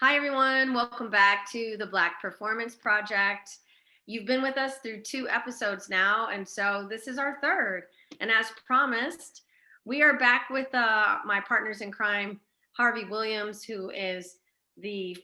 Hi, everyone. Welcome back to the Black Performance Project. You've been with us through 2 episodes now, and so this is our 3rd. And as promised, we are back with my partners in crime, Harvey Williams, who is the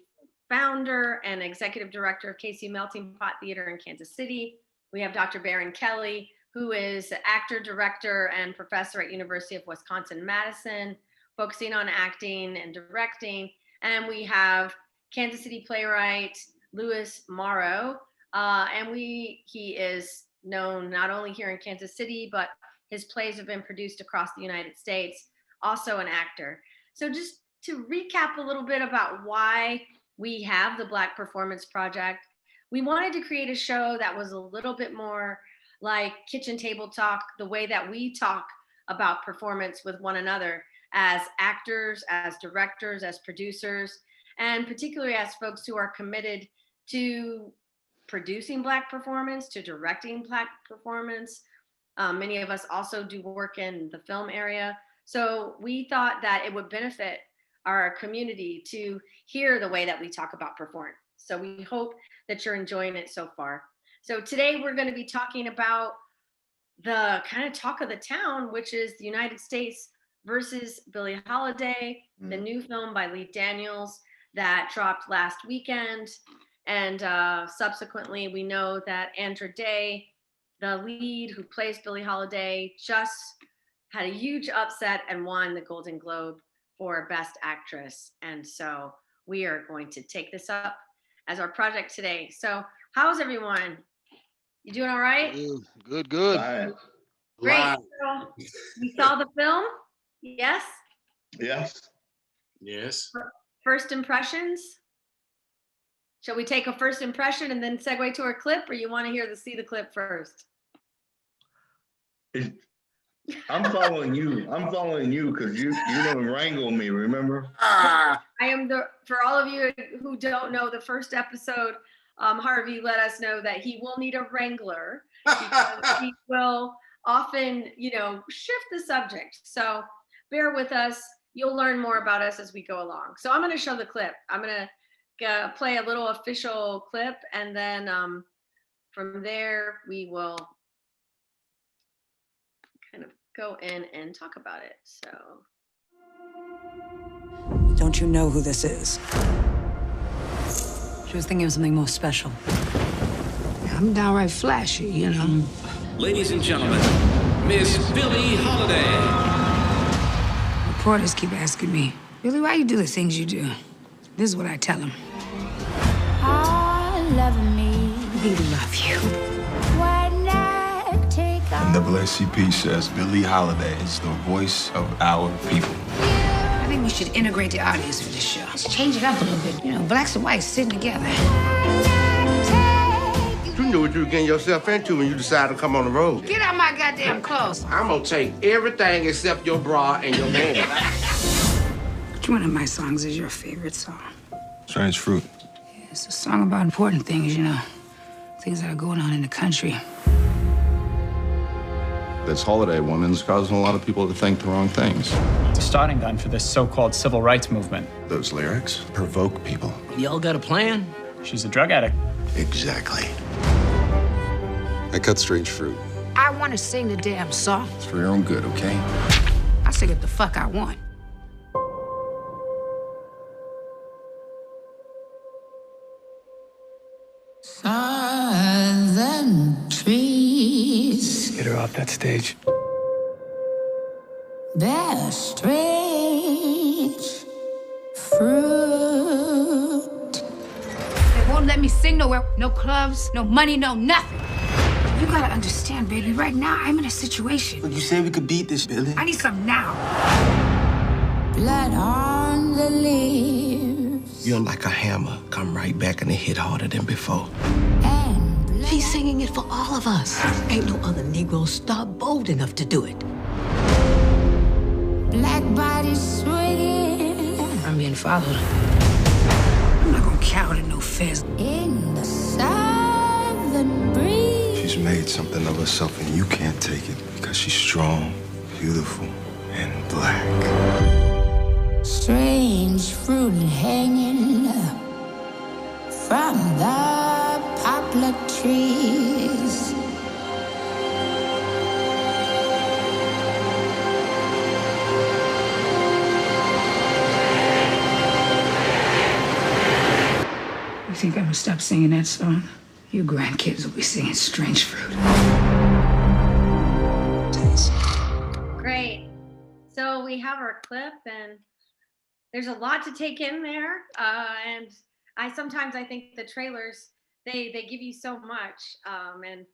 founder and executive director of KC Melting Pot Theater in Kansas City. We have Dr. Baron Kelly, who is actor, director, and professor at University of Wisconsin-Madison, focusing on acting and directing. And we have Kansas City playwright Louis Morrow, and he is known not only here in Kansas City, but his plays have been produced across the United States, also an actor. So just to recap a little bit about why we have the Black Performance Project, we wanted to create a show that was a little bit more like kitchen table talk, the way that we talk about performance with one another as actors, as directors, as producers, and particularly as folks who are committed to producing Black performance, to directing Black performance. Many of us also do work in the film area. So we thought that it would benefit our community to hear the way that we talk about performance. So we hope that you're enjoying it so far. So today we're going to be talking about the kind of talk of the town, which is the United States versus Billie Holiday, the new film by Lee Daniels that dropped last weekend. And subsequently, we know that Andra Day, the lead who plays Billie Holiday, just had a huge upset and won the Golden Globe for Best Actress. And so we are going to take this up as our project today. So how's everyone? You doing all right? Good. Great. So we saw the film? Yes? Yes. First impressions? Shall we take a first impression and then segue to our clip, or you want to see the clip first? I'm following you because you don't wrangle me, remember? I am for all of you who don't know, the first episode, Harvey let us know that he will need a wrangler because he will often, shift the subject. So bear with us. You'll learn more about us as we go along. So I'm going to show the clip. I'm going to play a little official clip, and then from there we will kind of go in and talk about it. So. Don't you know who this is? She was thinking of something more special. I'm downright flashy, Ladies and gentlemen, Miss Billie Holiday. Reporters keep asking me, Billie, why you do the things you do? This is what I tell them. All love me. We love you. When I take NAACP says Billie Holiday is the voice of our people. I think we should integrate the audience for this show. Let's change it up a little bit. Blacks and whites sitting together. You knew what you were getting yourself into when you decided to come on the road. Get out my goddamn clothes. I'm gonna take everything except your bra and your man. Which one of my songs is your favorite song? Strange Fruit. Yeah, it's a song about important things, things that are going on in the country. This Holiday woman's causing a lot of people to think the wrong things. It's a starting gun for this so-called civil rights movement. Those lyrics provoke people. Y'all got a plan? She's a drug addict. Exactly. I cut Strange Fruit. I want to sing the damn song. It's for your own good, okay? I sing what the fuck I want. Southern trees Get her off that stage. bear strange fruit. They won't let me sing nowhere. No clubs, no money, no nothing. You gotta understand, baby, right now I'm in a situation. You said we could beat this, Billie. I need something now. Blood on the leaves You're like a hammer. Come right back and hit harder than before. and blood. She's singing it for all of us. Ain't no other Negro star bold enough to do it. Black bodies swinging I'm being followed. I'm not gonna cower to no feds. in the southern breeze. She's made something of herself, and you can't take it because she's strong, beautiful, and black. Strange fruit hanging from the poplar trees. You think I'm gonna stop singing that song? You grandkids will be singing Strange Fruit. Great. So we have our clip, and there's a lot to take in there. And I think the trailers, they give you so much. And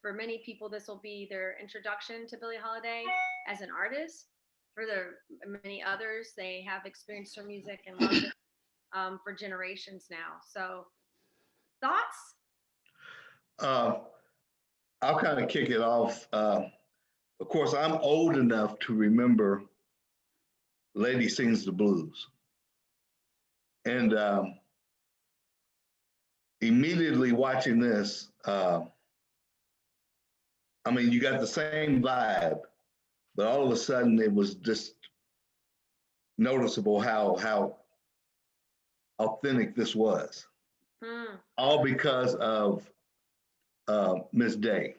for many people, this will be their introduction to Billie Holiday as an artist. For many others, they have experienced her music and loved it for generations now. So, thoughts? I'll kind of kick it off. Of course, I'm old enough to remember Lady Sings the Blues. And immediately watching this, I mean, you got the same vibe, but all of a sudden it was just noticeable how authentic this was. All because of Miss Day.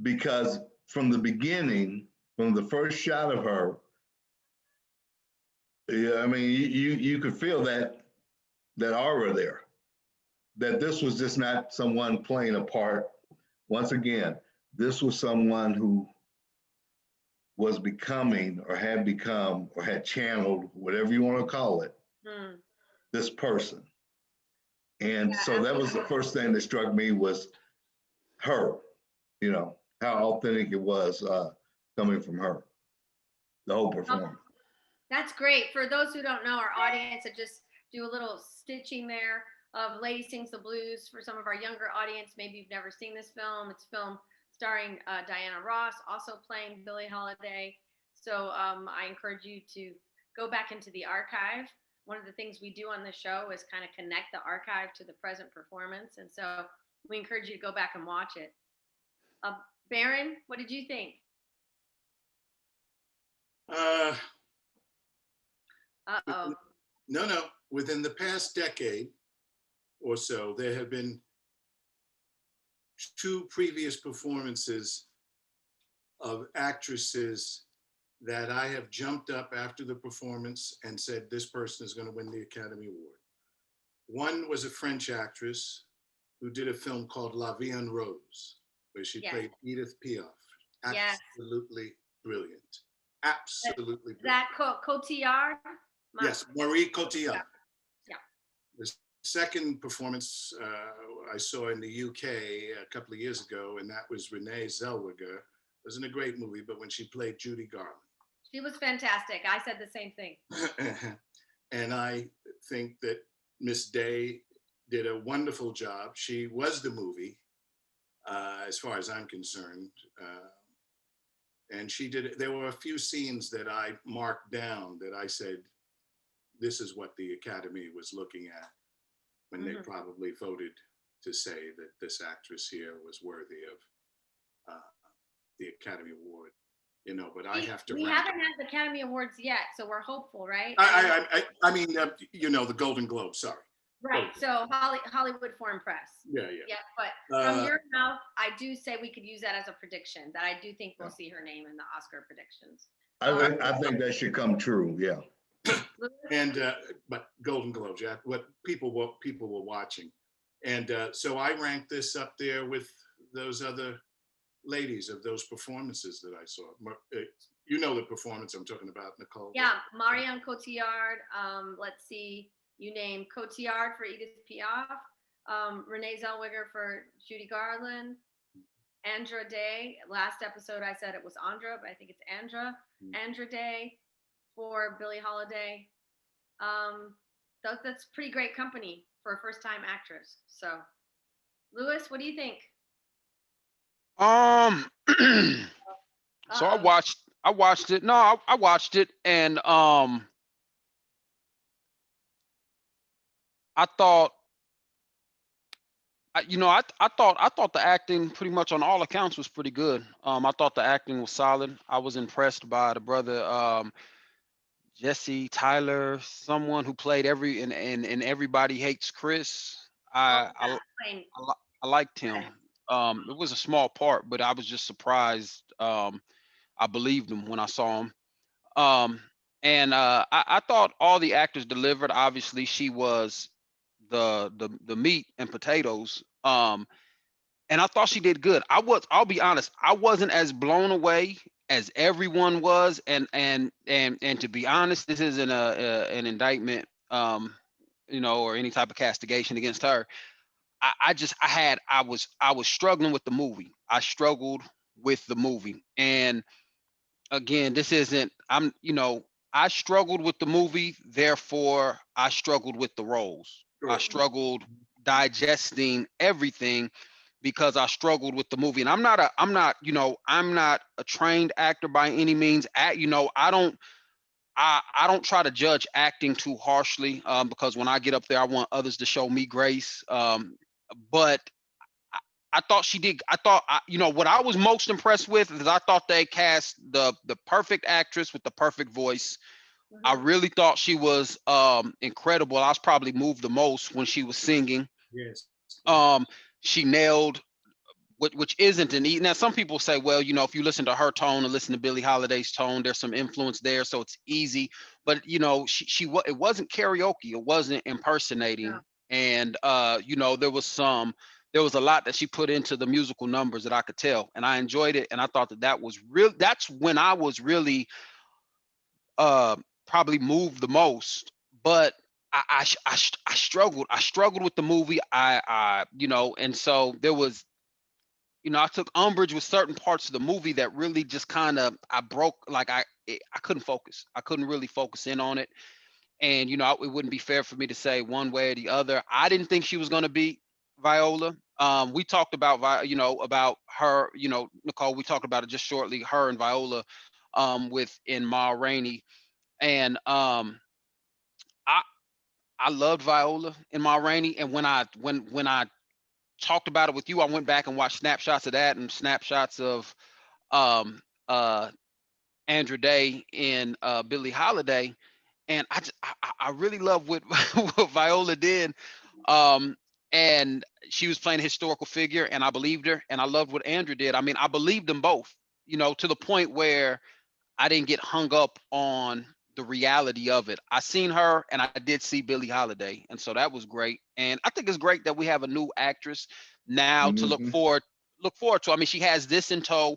Because from the beginning, from the first shot of her, yeah, I mean, you could feel that aura there. That this was just not someone playing a part. Once again, this was someone who was becoming or had become or had channeled, whatever you want to call it, this person. And so that was the first thing that struck me was her, you know, how authentic it was coming from her, the whole performance. That's great. For those who don't know, our audience, I just do a little stitching there of Lady Sings the Blues. For some of our younger audience, maybe you've never seen this film. It's a film starring Diana Ross, also playing Billie Holiday. So I encourage you to go back into the archive. One of the things we do on the show is kind of connect the archive to the present performance. And so we encourage you to go back and watch it. Baron, what did you think? No. Within the past decade or so, there have been 2 previous performances of actresses that I have jumped up after the performance and said, this person is going to win the Academy Award. One was a French actress who did a film called La Vie en Rose, where she played Edith Piaf. Absolutely brilliant. Absolutely brilliant. That Cotillard? Yes, Marie Cotillard. Yeah. The second performance I saw in the UK a couple of years ago, and that was Renee Zellweger. It wasn't a great movie, but when she played Judy Garland. She was fantastic. I said the same thing. And I think that Miss Day did a wonderful job. She was the movie, as far as I'm concerned. And she did, there were a few scenes that I marked down that I said, this is what the Academy was looking at when they probably voted to say that this actress here was worthy of the Academy Award. You know, but I have to. We haven't had the Academy Awards yet, so we're hopeful, right? I mean, you know, the Golden Globe. Sorry. Right. So Hollywood Foreign Press. Yeah. But from your mouth, I do say we could use that as a prediction. That I do think we'll see her name in the Oscar predictions. I think that should come true. Yeah. And but Golden Globes, yeah. What people were watching, and so I ranked this up there with those other ladies of those performances that I saw. You know the performance I'm talking about, Nicole. Yeah, Marion Cotillard. Let's see, you named Cotillard for Edith Piaf, Renee Zellweger for Judy Garland, Andra Day. Last episode I said it was Andra, but I think it's Andra. Andra Day for Billie Holiday. That's pretty great company for a first-time actress. So, Lewis, what do you think? So I watched it. No, I watched it, and I thought, I thought the acting pretty much on all accounts was pretty good. I thought the acting was solid. I was impressed by the brother Jesse Tyler, someone who played in Everybody Hates Chris. I liked him. It was a small part, but I was just surprised. I believed him when I saw him. Um, I thought all the actors delivered. Obviously, she was the meat and potatoes. And I thought she did good. I'll be honest, I wasn't as blown away as everyone was. And to be honest, this isn't an indictment, or any type of castigation against her. I was struggling with the movie. I struggled with the movie. And again, this isn't, I struggled with the movie, therefore I struggled with the roles. I struggled digesting everything because I struggled with the movie. And I'm not a trained actor by any means. I don't try to judge acting too harshly, because when I get up there, I want others to show me grace. But I thought she did. What I was most impressed with is I thought they cast the perfect actress with the perfect voice. Mm-hmm. I really thought she was incredible. I was probably moved the most when she was singing. Yes. She nailed, which isn't an easy. Now, some people say, well, if you listen to her tone and listen to Billie Holiday's tone, there's some influence there, so it's easy. But it wasn't karaoke. It wasn't impersonating. Yeah. And there was a lot that she put into the musical numbers that I could tell, and I enjoyed it. And I thought that was real. That's when I was really probably moved the most. But I struggled. I struggled with the movie. And so there was, I took umbrage with certain parts of the movie that really just kind of, I broke, like I couldn't focus. I couldn't really focus in on it. And, it wouldn't be fair for me to say one way or the other. I didn't think she was going to beat Viola. We talked about, about her, Nicole, we talked about it just shortly, her and Viola in Ma Rainey. And I loved Viola in Ma Rainey. And when I talked about it with you, I went back and watched snapshots of that and snapshots of Andra Day in Billie Holiday. And I really love what Viola did. And she was playing a historical figure, and I believed her. And I loved what Andra did. I mean, I believed them both, to the point where I didn't get hung up on the reality of it. I seen her, and I did see Billie Holiday, and so that was great. And I think it's great that we have a new actress now to look forward to. I mean, she has this in tow.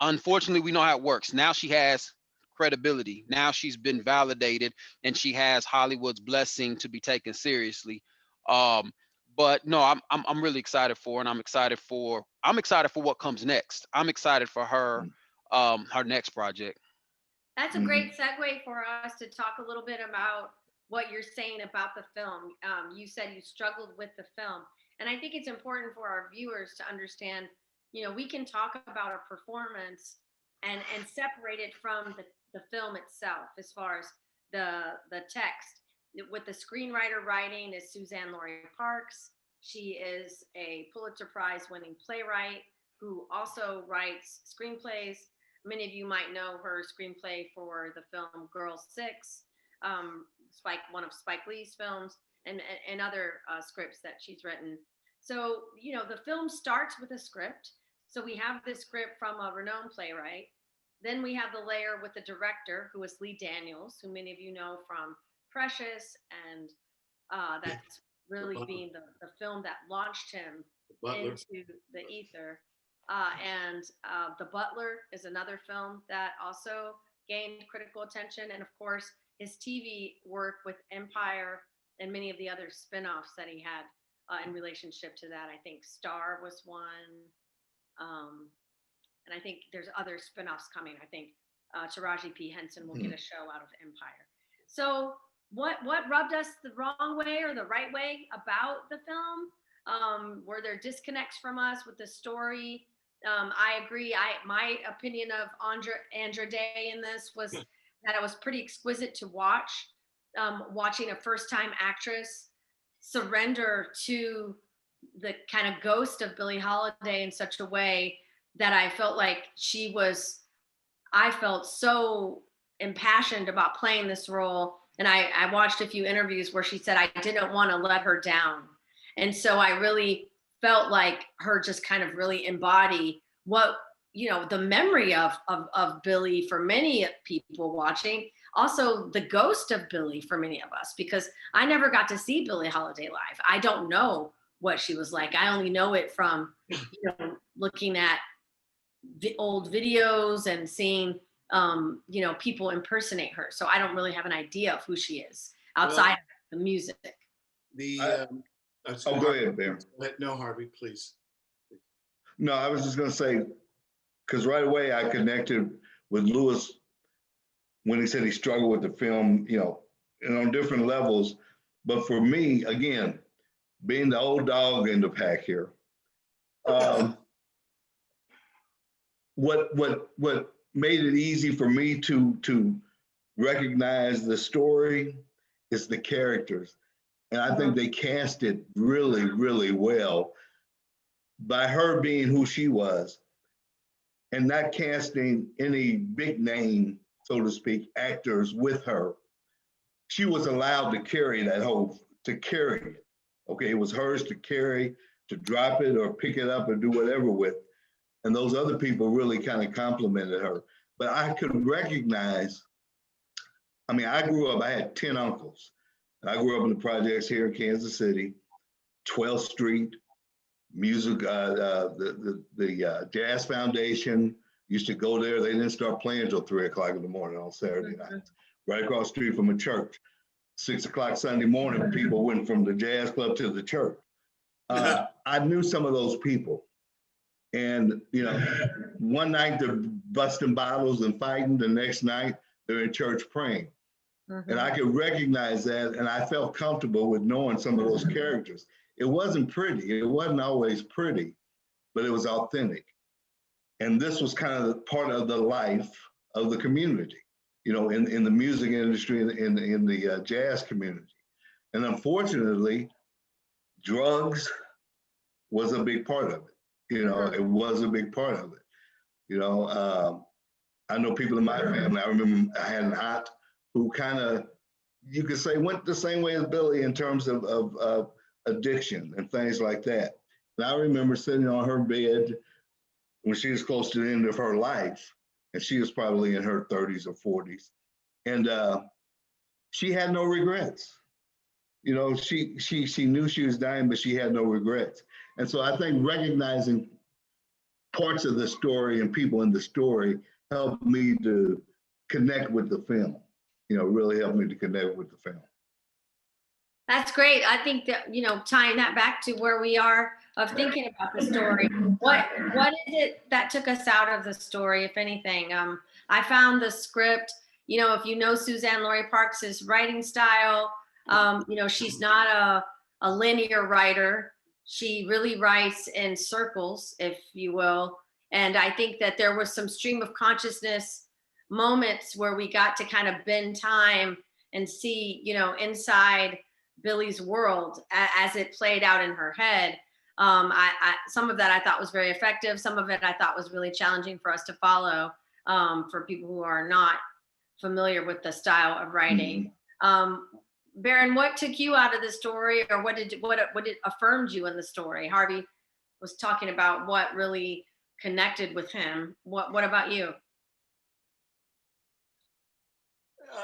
Unfortunately, we know how it works. Now she has credibility. Now she's been validated, and she has Hollywood's blessing to be taken seriously. But no, I'm really excited for her, and I'm excited for what comes next. I'm excited for her next project. That's a great segue for us to talk a little bit about what you're saying about the film. You said you struggled with the film, and I think it's important for our viewers to understand, we can talk about a performance and separate it from the film itself, as far as the text. With the screenwriter writing is Suzanne Laurie Parks. She is a Pulitzer Prize winning playwright who also writes screenplays. Many of you might know her screenplay for the film Girl 6, one of Spike Lee's films, and other scripts that she's written. So, the film starts with a script. So we have this script from a renowned playwright. Then we have the layer with the director, who is Lee Daniels, who many of you know from Precious, and that's really being the film that launched him into the ether. And The Butler is another film that also gained critical attention. And of course, his TV work with Empire and many of the other spinoffs that he had in relationship to that. I think Star was one. And I think there's other spinoffs coming. I think Taraji P. Henson will get a show out of Empire. So what rubbed us the wrong way or the right way about the film? Were there disconnects from us with the story? I agree. My opinion of Andra Day in this was that it was pretty exquisite to watch. Watching a first-time actress surrender to the kind of ghost of Billie Holiday in such a way that I felt like I felt so impassioned about playing this role. And I watched a few interviews where she said, I didn't want to let her down. And so I really felt like her just kind of really embody what, you know, the memory of Billie for many people watching, also the ghost of Billie for many of us, because I never got to see Billie Holiday live. I don't know what she was like. I only know it from, you know, looking at old videos and seeing, you know, people impersonate her. So I don't really have an idea of who she is outside of the music. Go ahead, Ben. No, Harvey, please. No, I was just going to say, because right away I connected with Lewis when he said he struggled with the film, you know, and on different levels. But for me, again, being the old dog in the pack here, what made it easy for me to recognize the story is the characters. And I think they cast it really, really well by her being who she was and not casting any big name, so to speak, actors with her. She was allowed to carry it. Okay, it was hers to carry, to drop it or pick it up or do whatever with. And those other people really kind of complimented her. But I could recognize, I mean, I grew up, I had 10 uncles. I grew up in the projects here in Kansas City, 12th Street, music, the Jazz Foundation used to go there. They didn't start playing until 3 o'clock in the morning on Saturday nights. Right across the street from a church. 6 o'clock Sunday morning, people went from the jazz club to the church. I knew some of those people. And, you know, one night they're busting bottles and fighting. The next night they're in church praying. And I could recognize that, and I felt comfortable with knowing some of those characters. It wasn't pretty. It wasn't always pretty, but it was authentic. And this was kind of part of the life of the community, you know, in the music industry, in the jazz community. And unfortunately, drugs was a big part of it. You know, it was a big part of it. You know, I know people in my family. I remember I had an aunt who kind of, you could say, went the same way as Billie in terms of addiction and things like that. And I remember sitting on her bed when she was close to the end of her life, and she was probably in her 30s or 40s, and she had no regrets. You know, she knew she was dying, but she had no regrets. And so I think recognizing parts of the story and people in the story helped me to connect with the film. You know, really helped me to connect with the film. That's great. I think that, you know, tying that back to where we are of thinking about the story, what is it that took us out of the story, if anything? I found the script, you know, if you know Suzanne Lori Parks' writing style, you know, she's not a linear writer. She really writes in circles, if you will. And I think that there was some stream of consciousness moments where we got to kind of bend time and see, you know, inside Billie's world as it played out in her head. Some of that I thought was very effective. Some of it I thought was really challenging for us to follow, for people who are not familiar with the style of writing. Baron, what took you out of the story, or what affirmed you in the story? Harvey was talking about what really connected with him. What about you?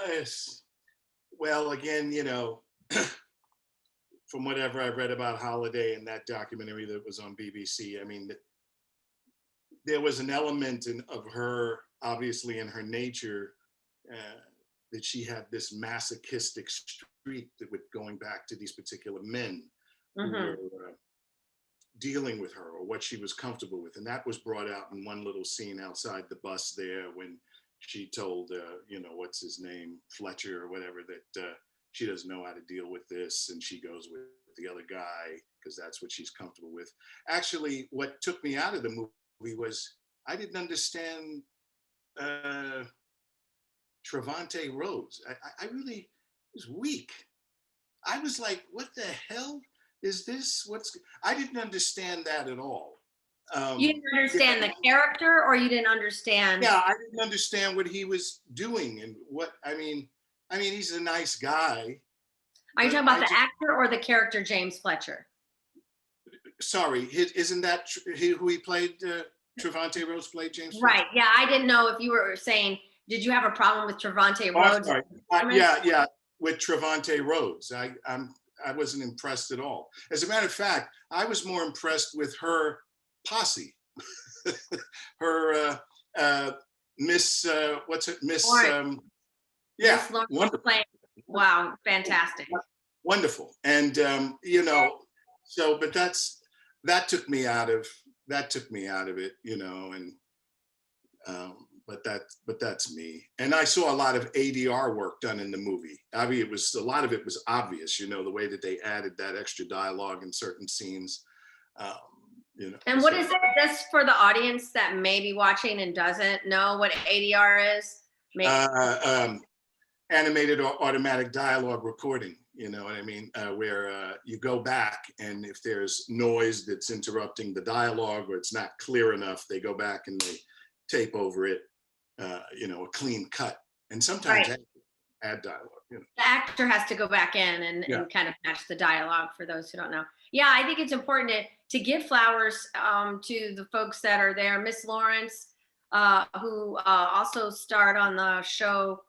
Yes. Well, again, you know, from whatever I read about Holiday and that documentary that was on BBC, I mean, there was an element of her, obviously in her nature, that she had this masochistic streak that with going back to these particular men who were dealing with her, or what she was comfortable with. And that was brought out in one little scene outside the bus there when she told, you know, what's his name, Fletcher or whatever, that she doesn't know how to deal with this, and she goes with the other guy because that's what she's comfortable with. Actually, what took me out of the movie was I didn't understand Trevante Rhodes. I really was weak. I was like, what the hell is this? I didn't understand that at all. You didn't understand the character, or you didn't understand? Yeah, I didn't understand what he was doing and what, I mean, he's a nice guy. Are you talking about the actor or the character James Fletcher? Sorry, isn't that who he played? Trevante Rhodes played James Fletcher? Right. Yeah, I didn't know if you were saying, did you have a problem with Trevante Rhodes? Sorry. Yeah, with Trevante Rhodes. I wasn't impressed at all. As a matter of fact, I was more impressed with her posse. Her Miss what's it? Miss yeah, Miss Lawrence wonderful. Wow, fantastic. Wonderful. And you know, so but that took me out of it, you know, and but that's me. And I saw a lot of ADR work done in the movie. I mean, a lot of it was obvious, you know, the way that they added that extra dialogue in certain scenes. You know. And what is it, just for the audience that may be watching and doesn't know what ADR is? Animated or automatic dialogue recording, you know what I mean? Where you go back, and if there's noise that's interrupting the dialogue or it's not clear enough, they go back and they tape over it, you know, a clean cut. And sometimes add dialogue. You know. The actor has to go back in and kind of match the dialogue, for those who don't know. Yeah, I think it's important to give flowers to the folks that are there. Miss Lawrence, who also starred on the show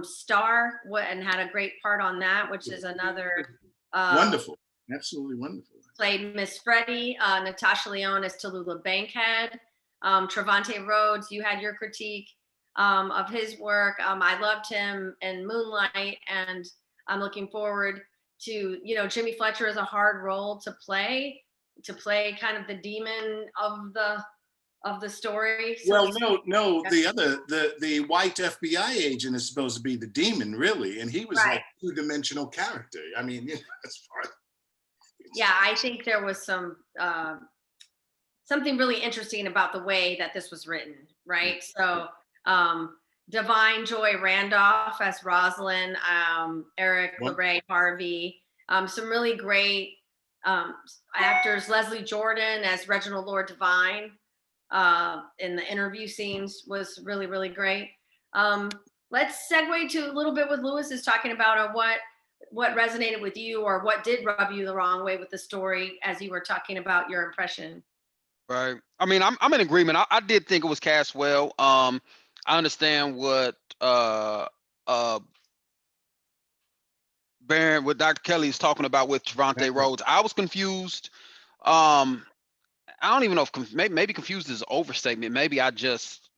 Star and had a great part on that, which is another wonderful, absolutely wonderful. Played Miss Freddie. Natasha Lyonne as Tallulah Bankhead. Trevante Rhodes, you had your critique of his work. I loved him in Moonlight, and I'm looking forward to, you know, Jimmy Fletcher is a hard role to play kind of the demon of the story. So well, no, the white FBI agent is supposed to be the demon, really, and he was like a two-dimensional character. I mean, you know, as far. Yeah, I think there was some something really interesting about the way that this was written, right? So Divine Joy Randolph as Rosalind, Eric LeRae Harvey, some really great actors. Leslie Jordan as Reginald Lord Divine in the interview scenes was really, really great. Let's segue to a little bit what Lewis is talking about, or what resonated with you, or what did rub you the wrong way with the story as you were talking about your impression. Right. I mean, I'm in agreement. I did think it was cast well. I understand what Baron, what Dr. Kelly is talking about with Trevante Rhodes. I was confused. I don't even know if maybe confused is an overstatement. Maybe I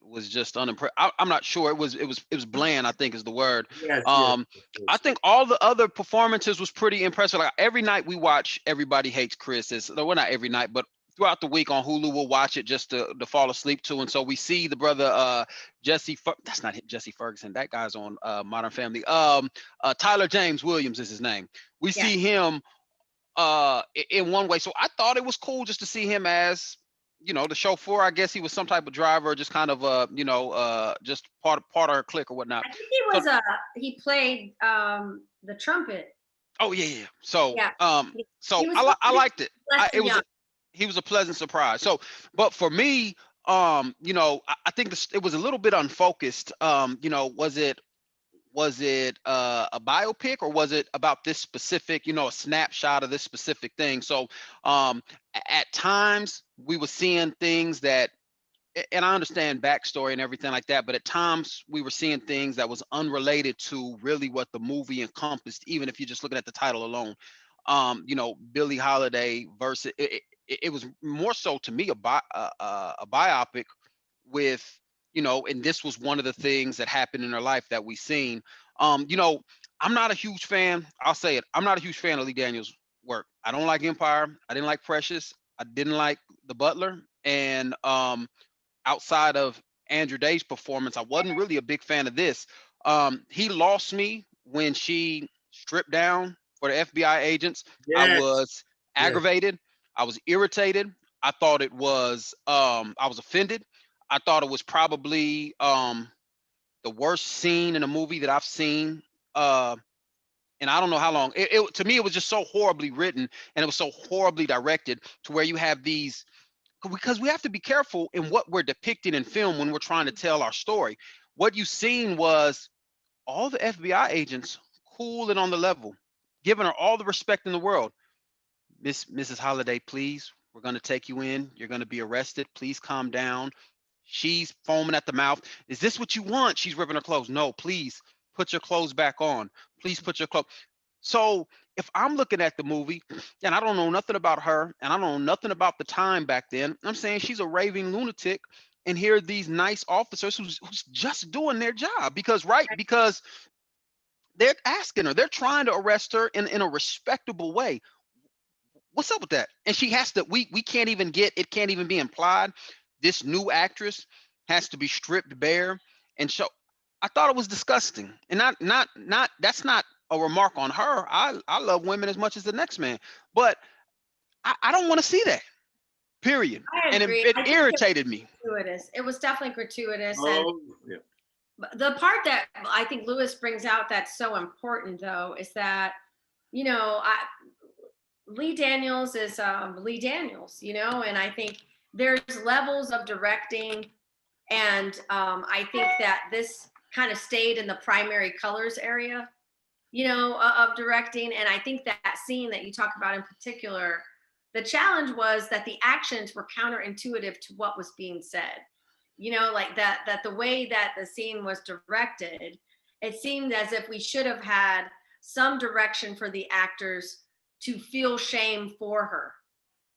was unimpressed. I'm not sure. It was bland, I think is the word. Yes, I think all the other performances was pretty impressive. Like every night we watch Everybody Hates Chris. Well, not every night, but throughout the week on Hulu, we'll watch it just to fall asleep to. And so we see the brother Jesse. That's not Jesse Ferguson. That guy's on Modern Family. Tyler James Williams is his name. We see him in one way. So I thought it was cool just to see him as, you know, the chauffeur. I guess he was some type of driver, just kind of you know, just part of her clique or whatnot. I think he was he played the trumpet. Oh yeah. So I liked it. He was a pleasant surprise. So, but for me, you know, I think it was a little bit unfocused. You know, was it a biopic, or was it about this specific, you know, a snapshot of this specific thing? So at times we were seeing things that, and I understand backstory and everything like that, but at times we were seeing things that was unrelated to really what the movie encompassed, even if you're just looking at the title alone. You know, Billie Holiday versus it was more so to me a biopic with, you know, and this was one of the things that happened in her life that we seen. You know, I'm not a huge fan. I'll say it. I'm not a huge fan of Lee Daniels' work. I don't like Empire. I didn't like Precious. I didn't like The Butler. And outside of Andra Day's performance, I wasn't really a big fan of this. He lost me when she stripped down for the FBI agents. Yes. I was aggravated. I was irritated. I thought it was, I was offended. I thought it was probably the worst scene in a movie that I've seen. And I don't know how long. To me, it was just so horribly written, and it was so horribly directed, to where you have these because we have to be careful in what we're depicting in film when we're trying to tell our story. What you seen was all the FBI agents cool and on the level, giving her all the respect in the world. Mrs. Holiday, please, we're going to take you in. You're going to be arrested. Please calm down. She's foaming at the mouth. Is this what you want? She's ripping her clothes. No, please put your clothes back on. Please put your clothes. So if I'm looking at the movie and I don't know nothing about her and I don't know nothing about the time back then, I'm saying she's a raving lunatic. And here are these nice officers who's just doing their job because they're asking her, they're trying to arrest her in a respectable way. What's up with that? And she has to, we can't even get, it can't even be implied. This new actress has to be stripped bare. And so I thought it was disgusting. And not that's not a remark on her. I love women as much as the next man, but I don't want to see that, period. And it irritated me. It was definitely gratuitous. Oh, yeah. The part that I think Lewis brings out that's so important, though, is that, you know, Lee Daniels is Lee Daniels, you know, and I think there's levels of directing. And I think that this kind of stayed in the primary colors area, you know, of directing. And I think that scene that you talk about in particular, the challenge was that the actions were counterintuitive to what was being said. You know, like that the way that the scene was directed, it seemed as if we should have had some direction for the actors to feel shame for her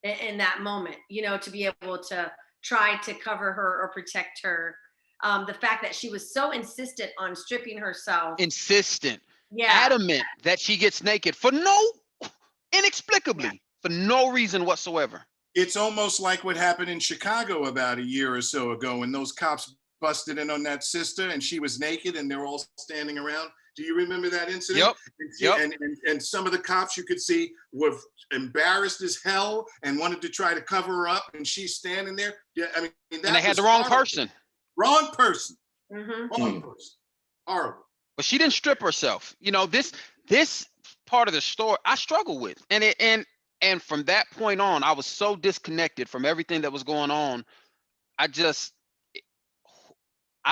in that moment, you know, to be able to try to cover her or protect her. The fact that she was so insistent on stripping herself. Adamant that she gets naked inexplicably, for no reason whatsoever. It's almost like what happened in Chicago about a year or so ago when those cops busted in on that sister and she was naked and they're all standing around. Do you remember that incident? Yep. And some of the cops you could see were embarrassed as hell and wanted to try to cover her up, and she's standing there. Yeah, I mean, and they had the wrong person. Wrong person. Mm-hmm. Wrong person. Horrible. But she didn't strip herself. You know, this part of the story I struggle with, and from that point on, I was so disconnected from everything that was going on. I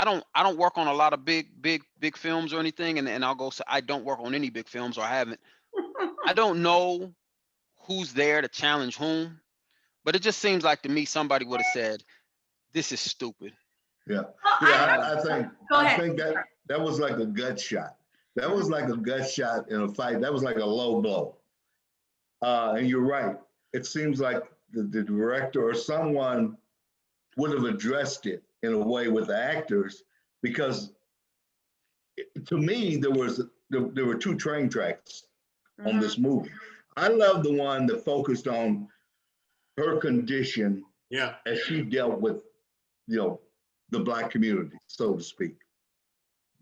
don't work on a lot of big films or anything, and I'll go say I don't work on any big films, or I haven't. I don't know who's there to challenge whom, but it just seems like to me somebody would have said, "This is stupid." Yeah, Go ahead. I think that was like a gut shot. That was like a gut shot in a fight. That was like a low blow. And you're right. It seems like the director or someone would have addressed it in a way with the actors, because to me, there were two train tracks on this movie. I love the one that focused on her condition as she dealt with, you know, the Black community, so to speak.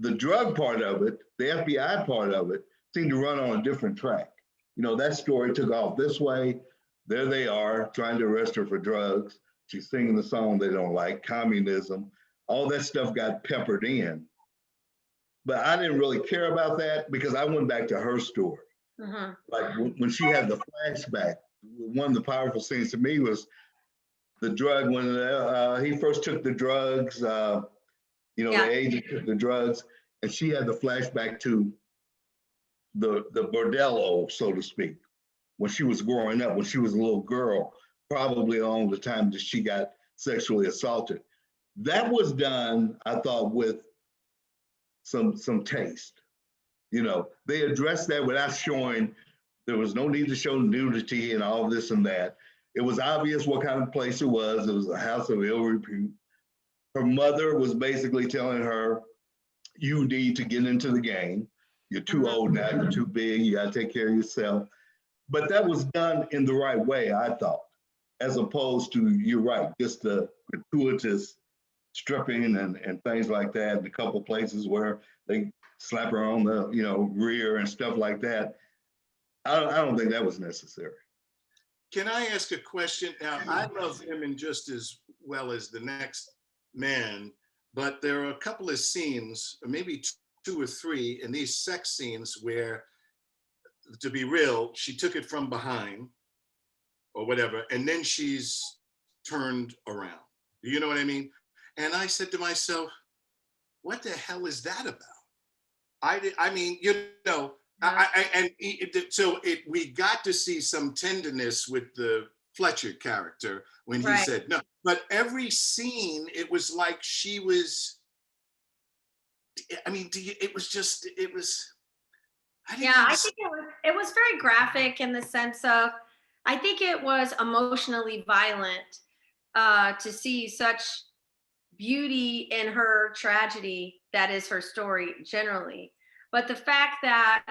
The drug part of it, the FBI part of it, seemed to run on a different track. You know, that story took off this way. There they are trying to arrest her for drugs. She's singing the song they don't like, communism. All that stuff got peppered in. But I didn't really care about that because I went back to her story. Mm-hmm. Like when she had the flashback, one of the powerful scenes to me was the drug, when he first took the drugs, you know, the agent took the drugs, and she had the flashback to the bordello, so to speak, when she was growing up, when she was a little girl, probably along the time that she got sexually assaulted. That was done, I thought, with some taste. You know, they addressed that without showing, there was no need to show nudity and all this and that. It was obvious what kind of place it was. It was a house of ill repute. Her mother was basically telling her, you need to get into the game. You're too old now, you're too big, you gotta take care of yourself. But that was done in the right way, I thought, as opposed to, you're right, just the gratuitous stripping and things like that, and a couple places where they slap her on the, you know, rear and stuff like that. I don't think that was necessary. Can I ask a question? Now, I love women just as well as the next man, but there are a couple of scenes, or maybe two or three, in these sex scenes where, to be real, she took it from behind or whatever, and then she's turned around. You know what I mean? And I said to myself, what the hell is that about? I mean, you know, we got to see some tenderness with the Fletcher character when he said no. But every scene, it was like she was, I mean, it was just, it was, I think it was very graphic in the sense of, I think it was emotionally violent to see such beauty in her tragedy that is her story generally. But the fact that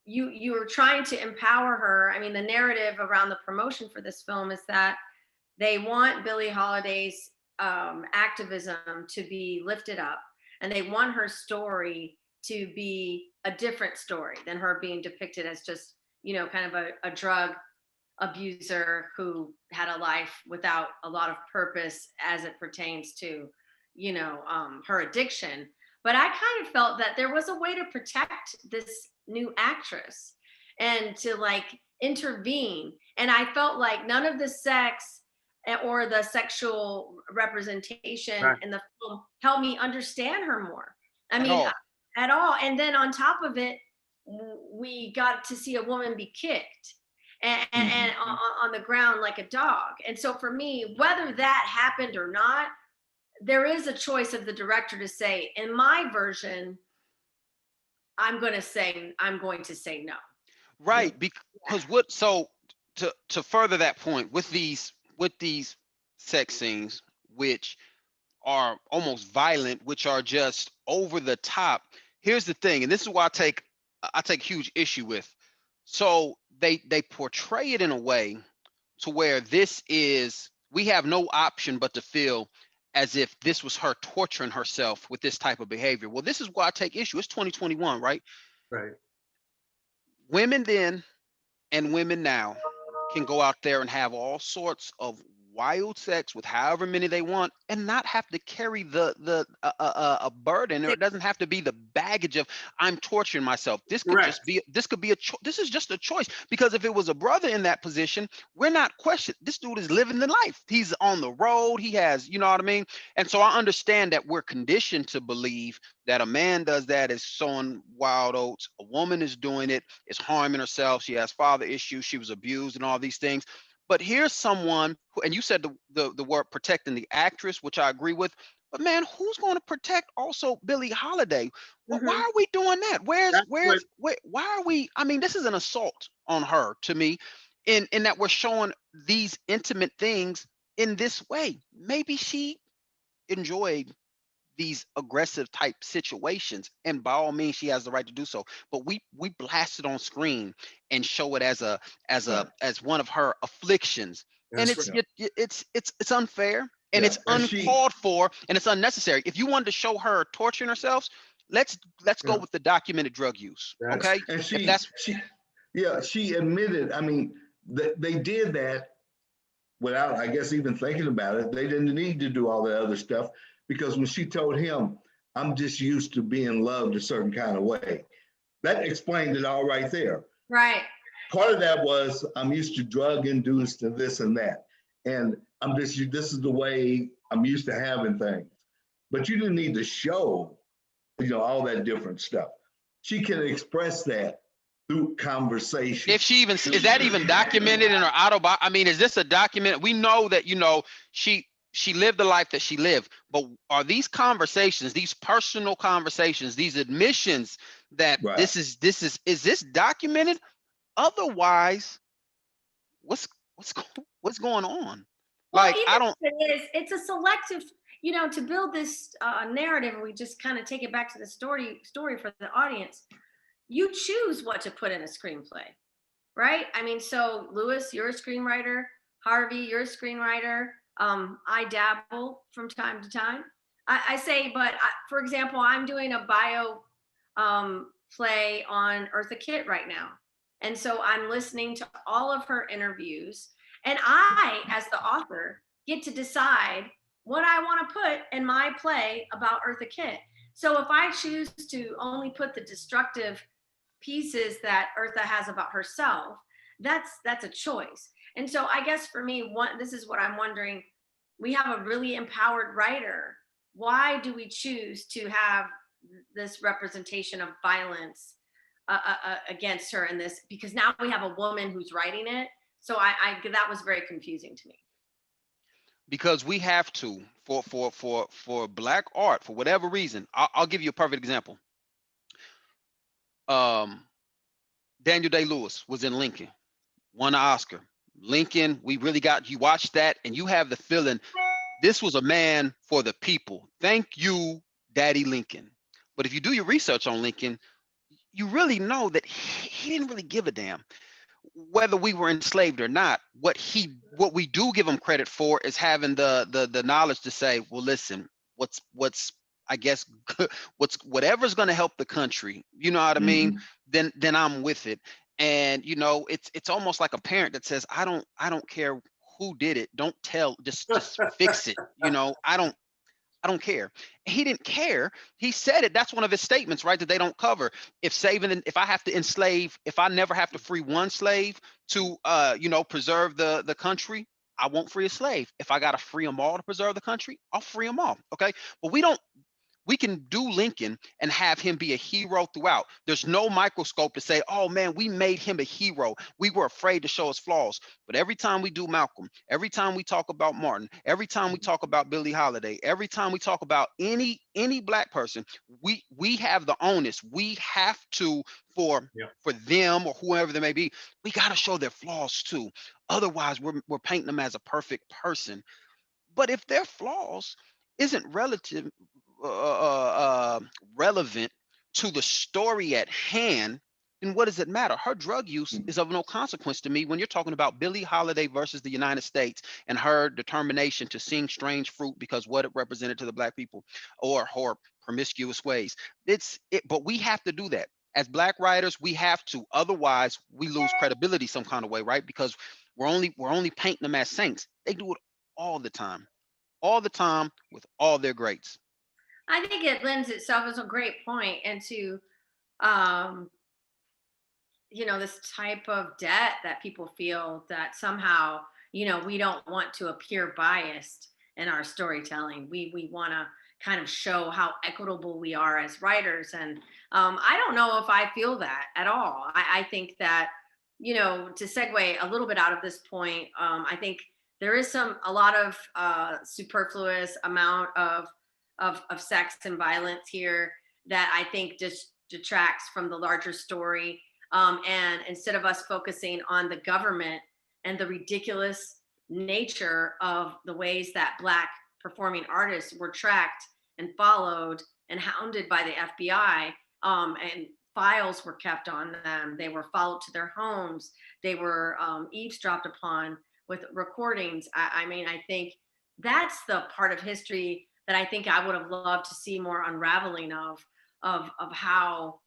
you were trying to empower her, I mean, the narrative around the promotion for this film is that they want Billie Holiday's activism to be lifted up, and they want her story to be a different story than her being depicted as just, you know, kind of a drug abuser who had a life without a lot of purpose as it pertains to, you know, her addiction. But I kind of felt that there was a way to protect this new actress and to like intervene. And I felt like none of the sex or the sexual representation in the film helped me understand her more. I mean, at all. And then on top of it, we got to see a woman be kicked and on the ground like a dog. And so for me, whether that happened or not, there is a choice of the director to say, in my version, I'm going to say no. Right. Because to further that point, with these sex scenes, which are almost violent, which are just over the top, here's the thing, and this is why I take huge issue with. So they portray it in a way to where we have no option but to feel as if this was her torturing herself with this type of behavior. Well, this is why I take issue. It's 2021, right? Right. Women then and women now can go out there and have all sorts of wild sex with however many they want and not have to carry a burden, or it doesn't have to be the baggage of I'm torturing myself. This could this is just a choice, because if it was a brother in that position, we're not questioning. This dude is living the life. He's on the road. He has, you know what I mean? And so I understand that we're conditioned to believe that a man does that is sowing wild oats. A woman is doing it, is harming herself. She has father issues. She was abused and all these things. But here's someone who, and you said the word protecting the actress, which I agree with. But man, who's going to protect also Billie Holiday? Why are we doing that? Why are we? I mean, this is an assault on her to me, in that we're showing these intimate things in this way. Maybe she enjoyed these aggressive type situations, and by all means she has the right to do so, but we blast it on screen and show it as one of her afflictions. That's and it's unfair, and it's uncalled for, and it's unnecessary. If you wanted to show her torturing herself, let's go with the documented drug use. Okay. And she admitted, I mean, they did that without, I guess, even thinking about it. They didn't need to do all the other stuff, because when she told him, I'm just used to being loved a certain kind of way, that explained it all right there. Right. Part of that was, I'm used to drug induced and this and that. And this is the way I'm used to having things. But you didn't need to show, all that different stuff. She can express that through conversation. If she even, is that even documented in her autobiography? I mean, is this a document? We know that, she lived the life that she lived, but are these conversations, these personal conversations, these admissions that is this documented? Otherwise, what's going on? Well, like, I don't. It's a selective, to build this narrative. We just kind of take it back to the story for the audience. You choose what to put in a screenplay, right? I mean, so Lewis, you're a screenwriter. Harvey, you're a screenwriter. I dabble from time to time. I say, but for example, I'm doing a bio play on Eartha Kitt right now. And so I'm listening to all of her interviews, and I, as the author, get to decide what I want to put in my play about Eartha Kitt. So if I choose to only put the destructive pieces that Eartha has about herself, that's a choice. And so I guess for me, this is what I'm wondering, we have a really empowered writer. Why do we choose to have this representation of violence against her in this? Because now we have a woman who's writing it. So that was very confusing to me. Because we have to, for Black art, for whatever reason. I'll give you a perfect example. Daniel Day-Lewis was in Lincoln, won an Oscar. Lincoln, we really got, you watch that and you have the feeling this was a man for the people. Thank you, Daddy Lincoln. But if you do your research on Lincoln, you really know that he didn't really give a damn whether we were enslaved or not. What we do give him credit for is having the knowledge to say, well, listen, what's I guess whatever's going to help the country, you know what I mean? Then I'm with it. And you know, it's almost like a parent that says, I don't care who did it. Don't tell, just fix it. You know, I don't care. He didn't care. He said it. That's one of his statements, right? That they don't cover. If I have to enslave, if I never have to free one slave to, you know, preserve the country, I won't free a slave. If I got to free them all to preserve the country, I'll free them all. Okay. But we can do Lincoln and have him be a hero throughout. There's no microscope to say, oh man, we made him a hero. We were afraid to show his flaws. But every time we do Malcolm, every time we talk about Martin, every time we talk about Billie Holiday, every time we talk about any Black person, we have the onus. We have to, for them or whoever they may be, we got to show their flaws too. Otherwise, we're painting them as a perfect person. But if their flaws isn't relevant to the story at hand, then what does it matter? Her drug use is of no consequence to me when you're talking about Billie Holiday versus the United States and her determination to sing Strange Fruit because what it represented to the Black people, or her promiscuous ways. But we have to do that. As Black writers, we have to. Otherwise, we lose credibility some kind of way, right? Because we're only painting them as saints. They do it all the time with all their greats. I think it lends itself as a great point into, you know, this type of debt that people feel that somehow, you know, we don't want to appear biased in our storytelling. We want to kind of show how equitable we are as writers. And I don't know if I feel that at all. I think that, you know, to segue a little bit out of this point, I think there is a lot of superfluous amount of sex and violence here that I think just detracts from the larger story. And instead of us focusing on the government and the ridiculous nature of the ways that Black performing artists were tracked and followed and hounded by the FBI, and files were kept on them. They were followed to their homes. They were eavesdropped upon with recordings. I mean, I think that's the part of history that I think I would have loved to see more unraveling of how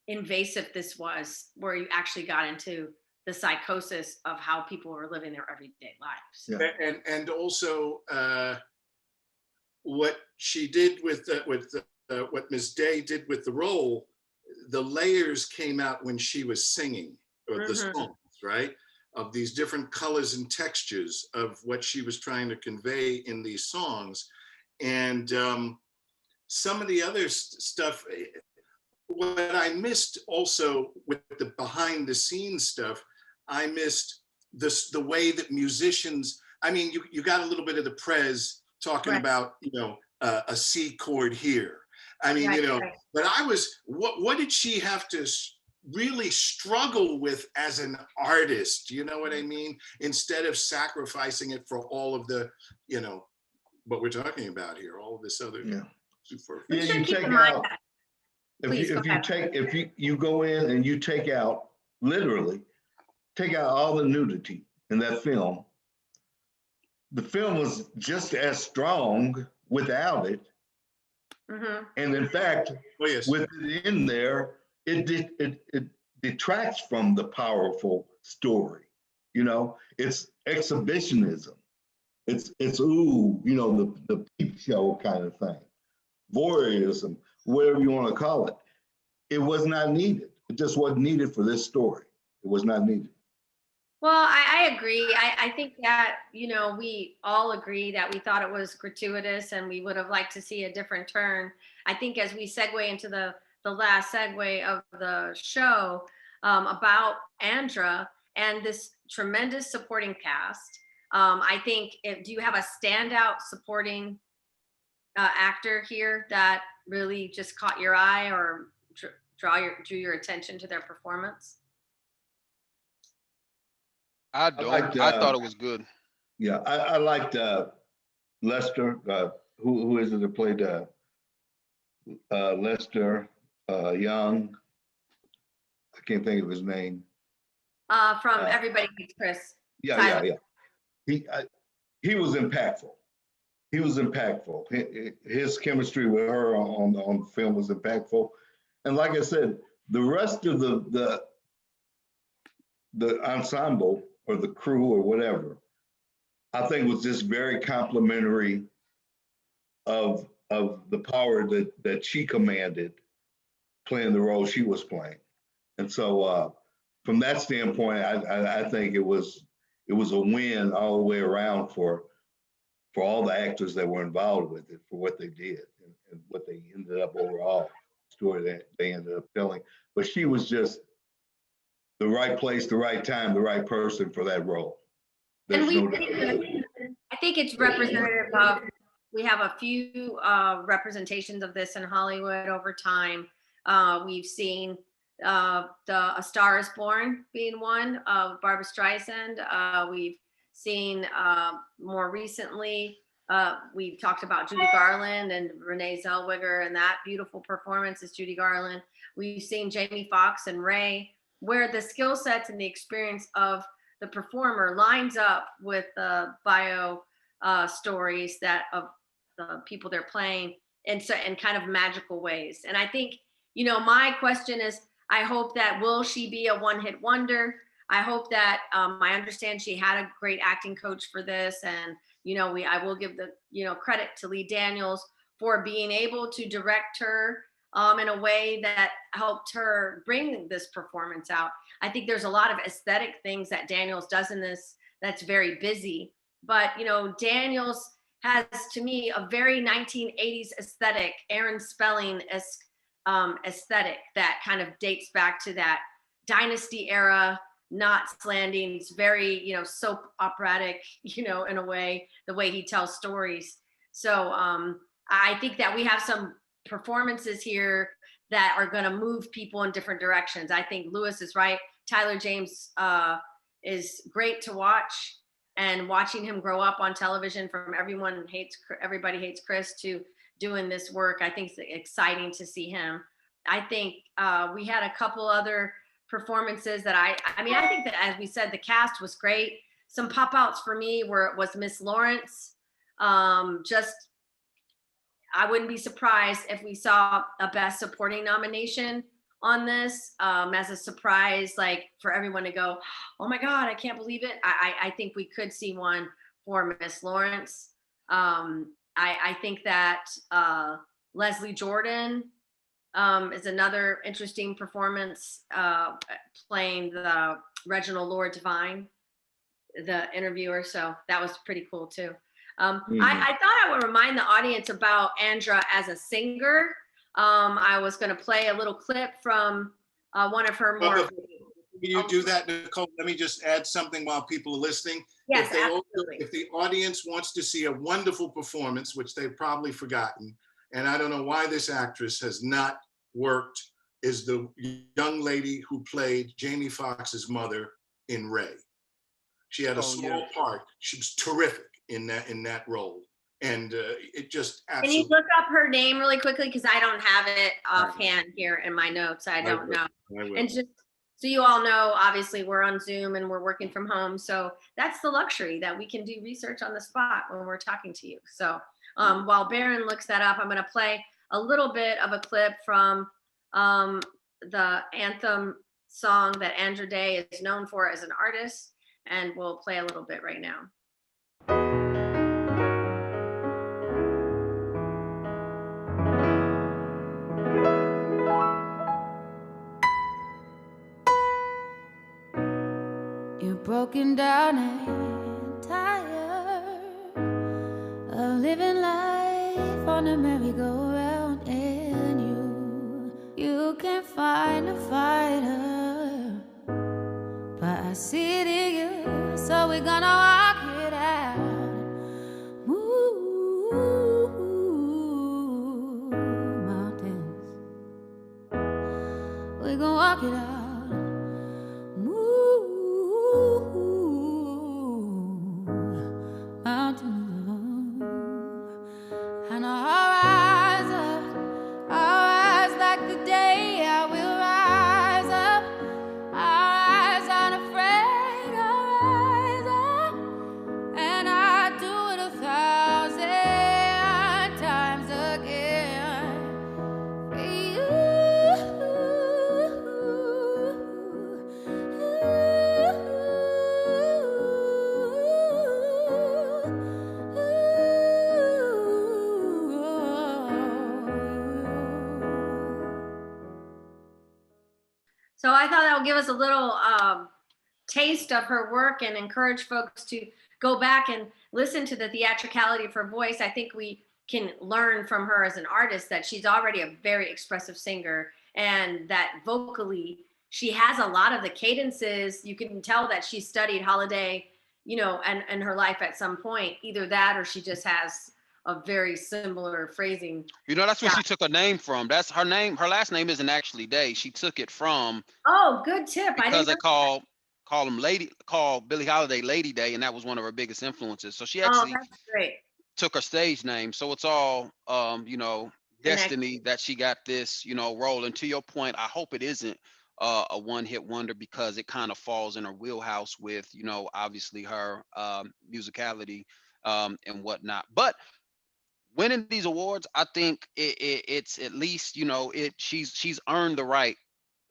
invasive this was, where you actually got into the psychosis of how people were living their everyday lives. Yeah. And also what she did with what Ms. Day did with the role, the layers came out when she was singing, or the songs, right? Of these different colors and textures of what she was trying to convey in these songs. And some of the other stuff, what I missed also with the behind the scenes stuff, I missed the way that musicians, I mean, you got a little bit of the Prez talking about, you know, a C chord here. I mean, you know, but what did she have to really struggle with as an artist? You know what I mean? Instead of sacrificing it for all of the, you know, what we're talking about here, all of this other super. Yeah, you take out. If you go in and you take out, literally, take out all the nudity in that film, the film was just as strong without it. And in fact, with it in there, it detracts from the powerful story. You know, it's exhibitionism. It's ooh, you know, the peep show kind of thing, voyeurism, whatever you want to call it. It was not needed. It just wasn't needed for this story. It was not needed. Well, I agree. I think that, we all agree that we thought it was gratuitous and we would have liked to see a different turn. I think as we segue into the last segue of the show, about Andra and this tremendous supporting cast, I think, do you have a standout supporting actor here that really just caught your eye or drew your attention to their performance? I thought it was good. Yeah, I liked Lester. Who is it that played Lester Young? I can't think of his name. From Everybody Hates Chris. Yeah. He was impactful. His chemistry with her on the film was impactful, and like I said, the rest of the ensemble or the crew or whatever, I think was just very complimentary of the power that she commanded playing the role she was playing. And so from that standpoint, I think it was a win all the way around for all the actors that were involved with it, for what they did and what they ended up overall, story that they ended up telling. But she was just the right place, the right time, the right person for that role. And I think it's representative of, we have a few representations of this in Hollywood over time. We've seen A Star is Born being one of Barbra Streisand. We've seen more recently, we've talked about Judy Garland and Renee Zellweger and that beautiful performance as Judy Garland. We've seen Jamie Foxx and Ray, where the skill sets and the experience of the performer lines up with the bio stories that of the people they're playing in kind of magical ways. And I think, my question is, I hope that will she be a one-hit wonder? I hope that I understand she had a great acting coach for this, and I will give the credit to Lee Daniels for being able to direct her in a way that helped her bring this performance out. I think there's a lot of aesthetic things that Daniels does in this that's very busy, but Daniels has, to me, a very 1980s aesthetic, Aaron Spelling-esque aesthetic that kind of dates back to that Dynasty era, Knots Landing. It's very, soap operatic, in a way, the way he tells stories. So I think that we have some performances here that are going to move people in different directions. I think Lewis is right. Tyler James is great to watch, and watching him grow up on television from Everybody Hates Chris to doing this work, I think it's exciting to see him. I think we had a couple other performances that I think that, as we said, the cast was great. Some pop outs for me was Miss Lawrence. I wouldn't be surprised if we saw a Best Supporting nomination on this as a surprise, like for everyone to go, oh my God, I can't believe it. I think we could see one for Miss Lawrence. I think that Leslie Jordan is another interesting performance, playing the Reginald Lord Divine, the interviewer. So that was pretty cool too. I thought I would remind the audience about Andra as a singer. I was going to play a little clip from one of her more. Can you do that, Nicole? Let me just add something while people are listening. Yes, absolutely. If the audience wants to see a wonderful performance, which they've probably forgotten, and I don't know why this actress has not worked, is the young lady who played Jamie Foxx's mother in Ray. She had a small part. She was terrific in that role. And it just absolutely. Can you look up her name really quickly? Because I don't have it offhand here in my notes. I don't know. And just so you all know, obviously we're on Zoom and we're working from home. So that's the luxury that we can do research on the spot when we're talking to you. So while Barron looks that up, I'm going to play a little bit of a clip from the anthem song that Andra Day is known for as an artist. And we'll play a little bit right now. You broken down and tired of living life on a merry-go-round, and you can't find a fighter, but I see it in you, so we're gonna walk it out. Move mountains, we're gonna walk it out. And I'll rise like the day. I will rise up. I'll rise unafraid. I'll rise up, and I'll do it 1,000 times again for you. So I thought that would give us a little taste of her work and encourage folks to go back and listen to the theatricality of her voice. I think we can learn from her as an artist that she's already a very expressive singer, and that vocally she has a lot of the cadences. You can tell that she studied Holiday, you know, and her life at some point, either that or she just has a very similar phrasing. You know, that's where she took her name from. That's her name. Her last name isn't actually Day. She took it from. Oh, good tip. Because they call Billie Holiday Lady Day, and that was one of her biggest influences. So she actually that's great. took her stage name. So it's all, you know, destiny that she got this, you know, role. And to your point, I hope it isn't a one-hit wonder, because it kind of falls in her wheelhouse with, you know, obviously her musicality and whatnot. But winning these awards, I think it's at least, you know, she's earned the right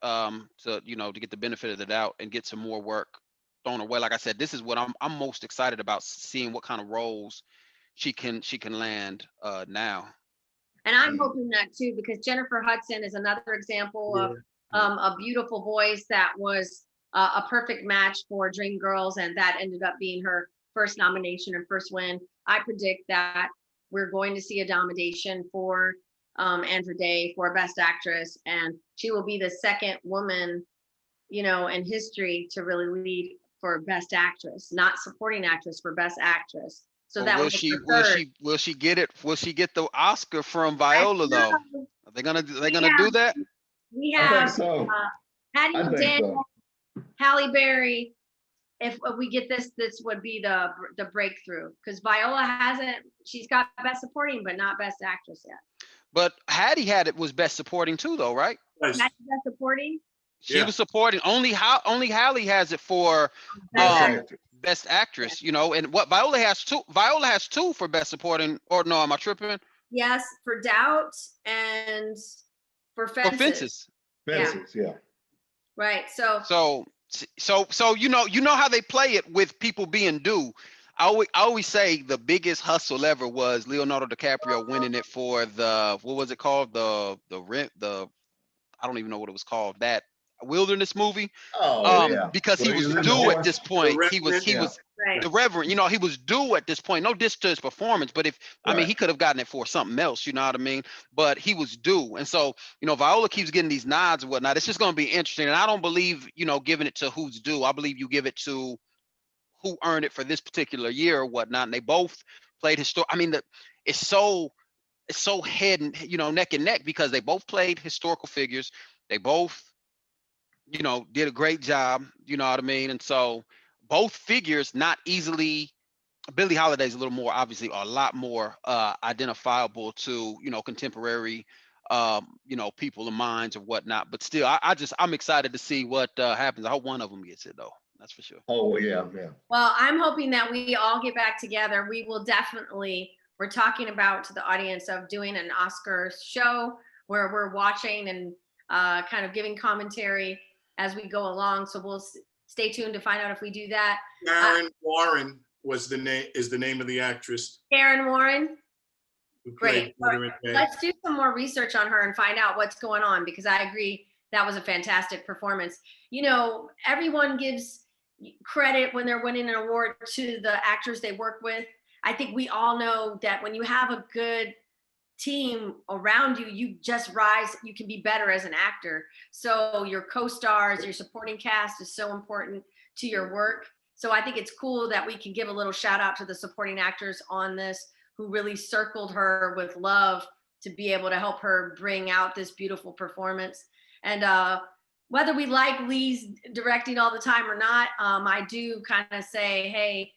to, you know, to get the benefit of the doubt and get some more work thrown away. Like I said, this is what I'm most excited about, seeing what kind of roles she can land now. And I'm hoping that too, because Jennifer Hudson is another example of a beautiful voice that was a perfect match for Dreamgirls, and that ended up being her first nomination and first win. I predict that we're going to see a nomination for Andra Day for Best Actress, and she will be the second woman, you know, in history to really lead for Best Actress, not supporting actress, for Best Actress. So that will she get it? Will she get the Oscar from Viola though? Are they gonna do that? We have Hattie I think Daniel, Halle Berry. If we get this would be the breakthrough, because Viola hasn't. She's got Best Supporting, but not Best Actress yet. But Hattie was Best Supporting too, though, right? Hattie Best Supporting. She was supporting. Only Halle has it for Best Actress. You know, and what Viola has two. Viola has two for Best Supporting. Or no, am I tripping? Yes, for Doubt and for Fences. Fences, yeah. Right. So you know how they play it with people being due. I always say the biggest hustle ever was Leonardo DiCaprio winning it for what was it called? The I don't even know what it was called. That Wilderness movie. Because he was due at this point. He was the Reverend, you know, he was due at this point. No diss to his performance, but I mean, he could have gotten it for something else, you know what I mean? But he was due. And so, you know, Viola keeps getting these nods and whatnot. It's just going to be interesting. And I don't believe, you know, giving it to who's due. I believe you give it to who earned it for this particular year or whatnot. And they both played I mean, it's so head and, you know, neck and neck, because they both played historical figures. They both, you know, did a great job, you know what I mean? And so both figures not easily, Billie Holiday's a lot more identifiable to, you know, contemporary, you know, people and minds or whatnot. But still, I'm excited to see what happens. I hope one of them gets it though. That's for sure. Oh yeah. Well, I'm hoping that we all get back together. We will definitely, we're talking about to the audience of doing an Oscar show where we're watching and kind of giving commentary as we go along. So we'll stay tuned to find out if we do that. Karen Warren is the name of the actress. Karen Warren. Great. Let's do some more research on her and find out what's going on, because I agree that was a fantastic performance. You know, everyone gives credit when they're winning an award to the actors they work with. I think we all know that when you have a good team around you, you just rise, you can be better as an actor. So your co-stars, your supporting cast is so important to your work. So I think it's cool that we can give a little shout out to the supporting actors on this who really circled her with love to be able to help her bring out this beautiful performance. And whether we like Lee's directing all the time or not, I do kind of say, hey,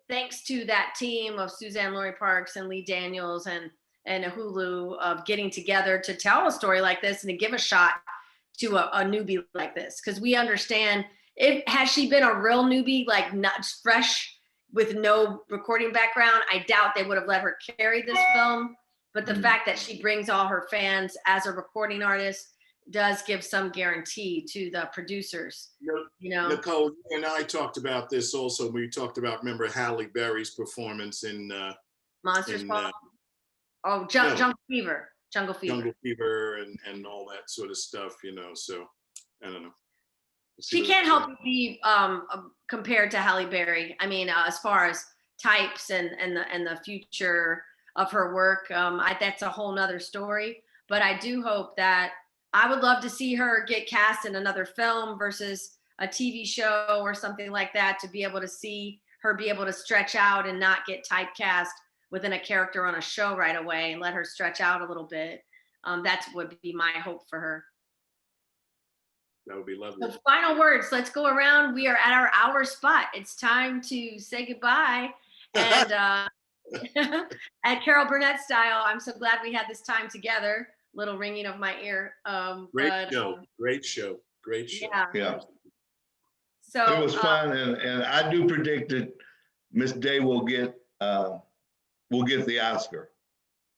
thanks to that team of Suzanne Laurie Parks and Lee Daniels and Hulu of getting together to tell a story like this and to give a shot to a newbie like this. Because we understand, has she been a real newbie, like not fresh with no recording background, I doubt they would have let her carry this film. But the fact that she brings all her fans as a recording artist does give some guarantee to the producers. Nicole, you and I talked about this also. We talked about, remember Halle Berry's performance in Monsters Ball? Jungle Fever. Jungle Fever and all that sort of stuff, so I don't know. She can't help but be compared to Halle Berry. I mean, as far as types and the future of her work, that's a whole nother story. But I do hope that I would love to see her get cast in another film versus a TV show or something like that, to be able to see her be able to stretch out and not get typecast within a character on a show right away, and let her stretch out a little bit. That would be my hope for her. That would be lovely. So final words. Let's go around. We are at our hour spot. It's time to say goodbye. And at Carol Burnett style, I'm so glad we had this time together. Little ringing of my ear. Great show. Yeah. So it was fun, and I do predict that Miss Day will get the Oscar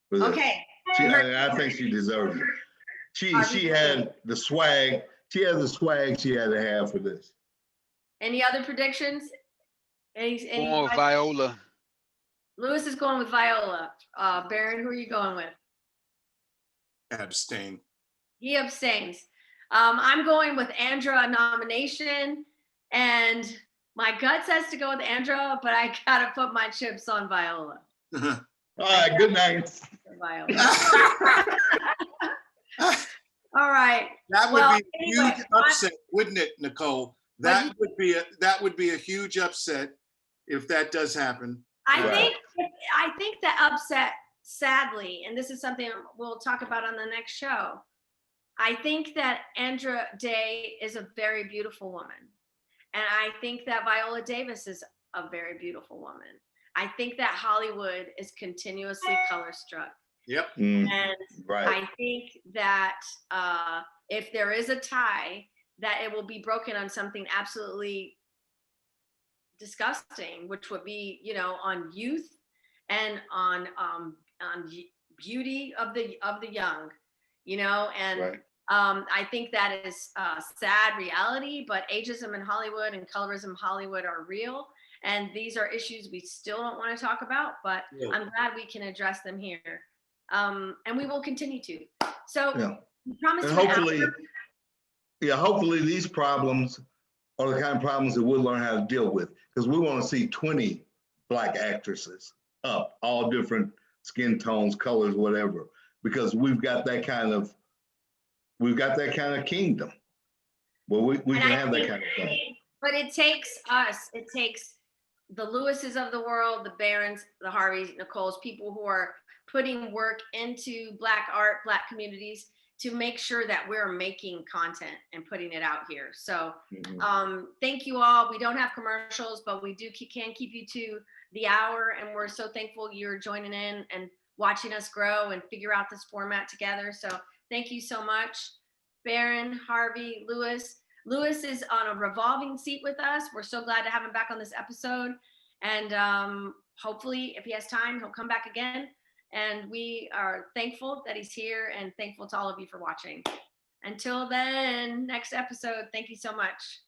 for this. Okay. I think she deserves it. She had the swag. She had the swag she had to have for this. Any other predictions? Any Viola. Lewis is going with Viola. Baron, who are you going with? Abstain. He abstains. I'm going with Andra, a nomination, and my gut says to go with Andra, but I gotta put my chips on Viola. All right, good night. Viola. All right. That would be a huge upset, wouldn't it, Nicole? That would be a huge upset if that does happen. I think the upset, sadly, and this is something we'll talk about on the next show, I think that Andra Day is a very beautiful woman. And I think that Viola Davis is a very beautiful woman. I think that Hollywood is continuously color struck. Yep. And I think that if there is a tie, that it will be broken on something absolutely disgusting, which would be, on youth and on beauty of the young, and I think that is a sad reality, but ageism in Hollywood and colorism in Hollywood are real. And these are issues we still don't want to talk about, but I'm glad we can address them here. And we will continue to. So we promise and hopefully these problems are the kind of problems that we'll learn how to deal with, because we want to see 20 Black actresses up, all different skin tones, colors, whatever, because we've got that kind of kingdom. Well, we can have that kind of thing. But it takes us, it takes the Lewises of the world, the Barons, the Harveys, Nicoles, people who are putting work into Black art, Black communities, to make sure that we're making content and putting it out here. So thank you all. We don't have commercials, but we can keep you to the hour. And we're so thankful you're joining in and watching us grow and figure out this format together. So thank you so much, Baron, Harvey, Lewis. Lewis is on a revolving seat with us. We're so glad to have him back on this episode. And hopefully, if he has time, he'll come back again. And we are thankful that he's here and thankful to all of you for watching. Until then, next episode, thank you so much.